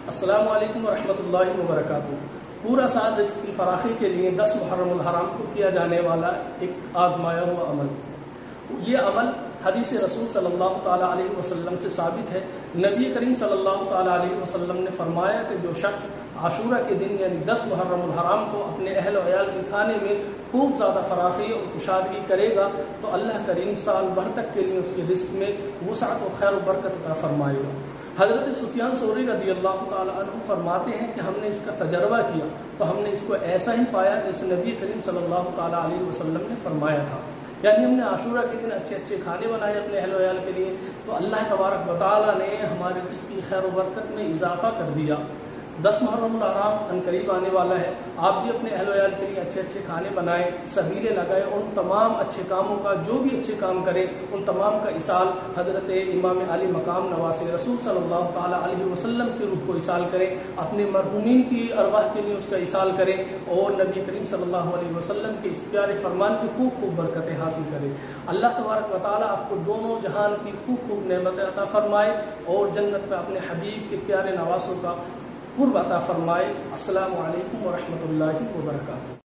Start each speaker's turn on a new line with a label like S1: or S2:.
S1: السلام علیکم ورحمۃ اللہ وبرکاتہ۔ پورا سال رزق کی فراخی کے لیے 10 محرم الحرام کو کیا جانے والا ایک آزمایا ہوا عمل، یہ عمل حدیث رسول صلی اللہ تعالیٰ علیہ وسلم سے ثابت ہے۔ نبی کریم صلی اللہ تعالیٰ علیہ وسلم نے فرمایا کہ جو شخص عاشورہ کے دن یعنی 10 محرم الحرام کو اپنے اہل و عیال کے کھانے میں خوب زیادہ فراخی اور کشادگی کرے گا تو اللہ کریم سال بھر تک کے لیے اس کے رزق میں وسعت و خیر و برکت عطا فرمائے گا۔ حضرت سفیان ثوری رضی اللہ تعالیٰ عنہ فرماتے ہیں کہ ہم نے اس کا تجربہ کیا تو ہم نے اس کو ایسا ہی پایا جیسے نبی کریم صلی اللہ تعالیٰ علیہ وسلم نے فرمایا تھا، یعنی ہم نے عاشورہ کے دن اچھے اچھے کھانے بنائے اپنے اہل و عیال کے لیے تو اللہ تبارک و تعالیٰ نے ہمارے رزق کی خیر و برکت میں اضافہ کر دیا۔ 10 محرم الحرام ان قریب آنے والا ہے، آپ بھی اپنے اہل و عیال کے لیے اچھے اچھے کھانے بنائیں، سبیلیں لگائیں، ان تمام اچھے کاموں کا جو بھی اچھے کام کریں ان تمام کا اصال حضرت امام علی مقام نواز رسول صلی اللہ تعالیٰ علیہ وسلم کی روح کو اصال کریں، اپنے مرحومین کی ارواح کے لیے اس کا اصال کریں اور نبی کریم صلی اللہ علیہ وسلم کے اس پیارے فرمان کی خوب خوب برکتیں حاصل کریں۔ اللہ تبارک و تعالیٰ آپ کو دونوں جہان کی خوب خوب نعمتیں عطا فرمائے اور جنت میں اپنے حبیب کے پیارے نواسوں کا قرب عطا فرمائے۔ السلام علیکم ورحمۃ اللہ وبرکاتہ۔